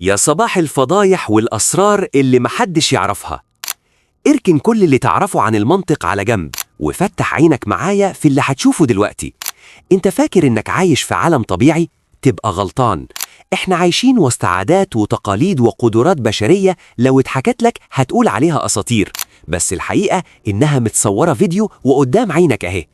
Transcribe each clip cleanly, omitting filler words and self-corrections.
يا صباح الفضايح والأسرار اللي محدش يعرفها. اركن كل اللي تعرفه عن المنطق على جنب وفتح عينك معايا في اللي هتشوفه دلوقتي. انت فاكر انك عايش في عالم طبيعي؟ تبقى غلطان. احنا عايشين وسط عادات وتقاليد وقدرات بشرية لو اتحكت لك هتقول عليها أساطير، بس الحقيقة إنها متصورة فيديو وقدام عينك أهي.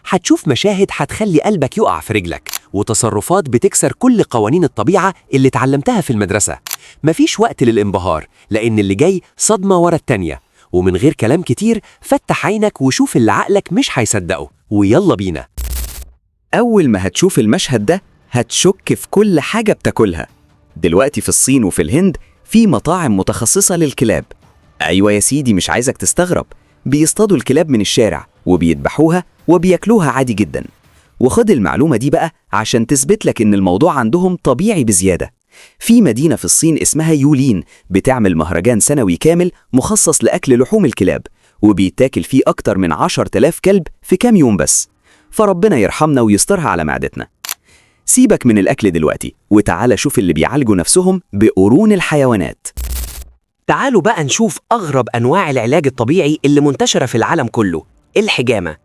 هتشوف مشاهد هتخلي قلبك يقع في رجلك، وتصرفات بتكسر كل قوانين الطبيعة اللي اتعلمتها في المدرسة. مفيش وقت للانبهار، لأن اللي جاي صدمة ورا التانية. ومن غير كلام كتير فتح عينك وشوف اللي عقلك مش هيصدقه، ويلا بينا. أول ما هتشوف المشهد ده هتشك في كل حاجة بتاكلها. دلوقتي في الصين وفي الهند في مطاعم متخصصة للكلاب. أيوة يا سيدي، مش عايزك تستغرب، بيصطادوا الكلاب من الشارع وبيذبحوها وبياكلوها عادي جدا. وخد المعلومة دي بقى عشان تثبت لك إن الموضوع عندهم طبيعي بزيادة. في مدينة في الصين اسمها يولين بتعمل مهرجان سنوي كامل مخصص لأكل لحوم الكلاب، وبيتاكل فيه أكتر من 10,000 كلب في كام يوم بس. فربنا يرحمنا ويسترها على معدتنا. سيبك من الأكل دلوقتي وتعال شوف اللي بيعالجوا نفسهم بقرون الحيوانات. تعالوا بقى نشوف أغرب أنواع العلاج الطبيعي اللي منتشرة في العالم كله، الحجامة.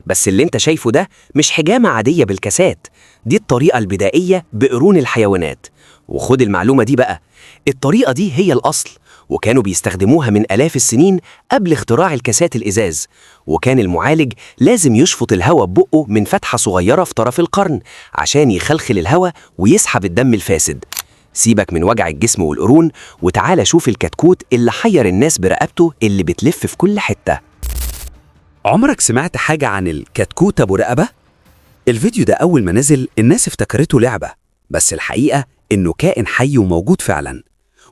بس اللي انت شايفه ده مش حجامة عادية بالكاسات، دي الطريقة البدائية بقرون الحيوانات. وخد المعلومة دي بقى، الطريقة دي هي الأصل، وكانوا بيستخدموها من آلاف السنين قبل اختراع الكاسات الإزاز. وكان المعالج لازم يشفط الهواء ببقه من فتحة صغيرة في طرف القرن عشان يخلخل الهواء ويسحب الدم الفاسد. سيبك من وجع الجسم والقرون وتعالى شوف الكتكوت اللي حير الناس برقبته اللي بتلف في كل حتة. عمرك سمعت حاجة عن الكتكوت أبو رقبة؟ الفيديو ده أول ما نزل الناس افتكرته لعبة، بس الحقيقة إنه كائن حي وموجود فعلا.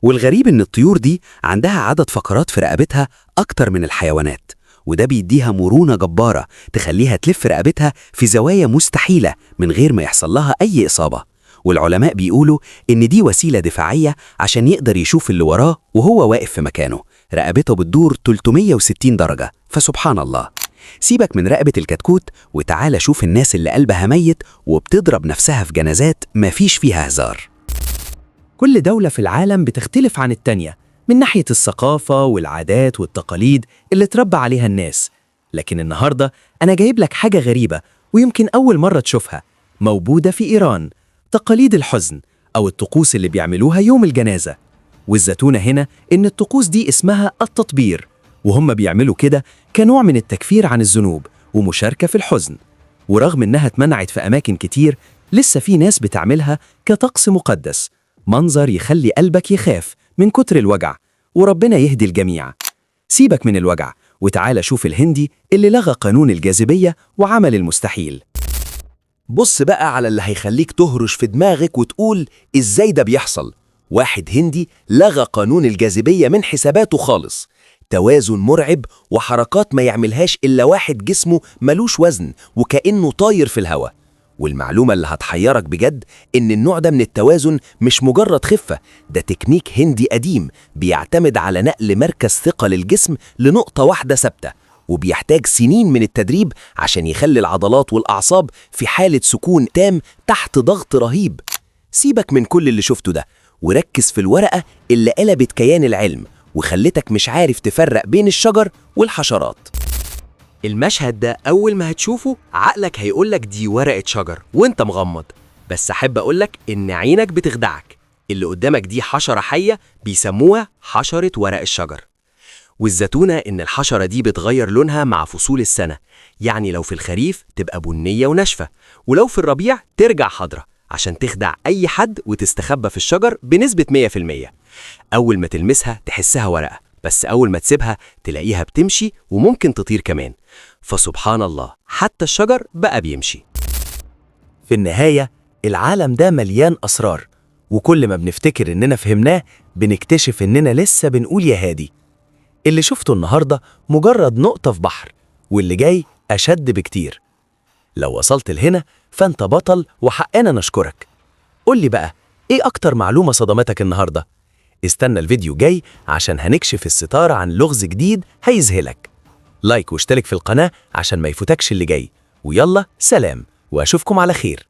والغريب إن الطيور دي عندها عدد فقرات في رقبتها أكتر من الحيوانات، وده بيديها مرونة جبارة تخليها تلف رقبتها في زوايا مستحيلة من غير ما يحصل لها أي إصابة. والعلماء بيقولوا إن دي وسيلة دفاعية عشان يقدر يشوف اللي وراه وهو واقف في مكانه. رقبته بتدور 360 درجة، فسبحان الله. سيبك من رقبة الكتكوت وتعالى شوف الناس اللي قلبها ميت وبتضرب نفسها في جنازات مفيش فيها هزار. كل دولة في العالم بتختلف عن التانية من ناحية الثقافة والعادات والتقاليد اللي اتربى عليها الناس. لكن النهاردة أنا جايب لك حاجة غريبة ويمكن أول مرة تشوفها، موجودة في إيران، تقاليد الحزن أو الطقوس اللي بيعملوها يوم الجنازة. والزتونة هنا إن الطقوس دي اسمها التطبير، وهم بيعملوا كده كنوع من التكفير عن الذنوب ومشاركة في الحزن. ورغم إنها اتمنعت في أماكن كتير، لسه في ناس بتعملها كطقس مقدس، منظر يخلي قلبك يخاف من كتر الوجع. وربنا يهدي الجميع. سيبك من الوجع وتعالى شوف الهندي اللي لغى قانون الجاذبية وعمل المستحيل. بص بقى على اللي هيخليك تهرش في دماغك وتقول إزاي ده بيحصل. واحد هندي لغى قانون الجاذبية من حساباته خالص. توازن مرعب وحركات ما يعملهاش إلا واحد جسمه ملوش وزن وكأنه طاير في الهواء. والمعلومة اللي هتحيرك بجد إن النوع ده من التوازن مش مجرد خفة، ده تكنيك هندي قديم بيعتمد على نقل مركز ثقل الجسم لنقطة واحدة ثابتة، وبيحتاج سنين من التدريب عشان يخلي العضلات والأعصاب في حالة سكون تام تحت ضغط رهيب. سيبك من كل اللي شفته ده وركز في الورقة اللي قلبت كيان العلم وخلتك مش عارف تفرق بين الشجر والحشرات. المشهد ده أول ما هتشوفه عقلك هيقولك دي ورقة شجر وانت مغمض، بس أحب أقولك إن عينك بتخدعك. اللي قدامك دي حشرة حية بيسموها حشرة ورق الشجر. والزتونة إن الحشرة دي بتغير لونها مع فصول السنة، يعني لو في الخريف تبقى بنية وناشفة، ولو في الربيع ترجع خضرة عشان تخدع أي حد وتستخبى في الشجر بنسبة 100%. أول ما تلمسها تحسها ورقة، بس أول ما تسيبها تلاقيها بتمشي وممكن تطير كمان. فسبحان الله، حتى الشجر بقى بيمشي. في النهاية العالم ده مليان أسرار، وكل ما بنفتكر إننا فهمناه بنكتشف إننا لسه بنقول يا هادي. اللي شفته النهاردة مجرد نقطة في بحر، واللي جاي أشد بكتير. لو وصلت لهنا فأنت بطل وحقنا نشكرك. قولي بقى، إيه أكتر معلومة صدمتك النهاردة؟ استنى الفيديو جاي عشان هنكشف الستار عن لغز جديد هيذهلك. لايك واشترك في القناة عشان ما يفوتكش اللي جاي. ويلا سلام وأشوفكم على خير.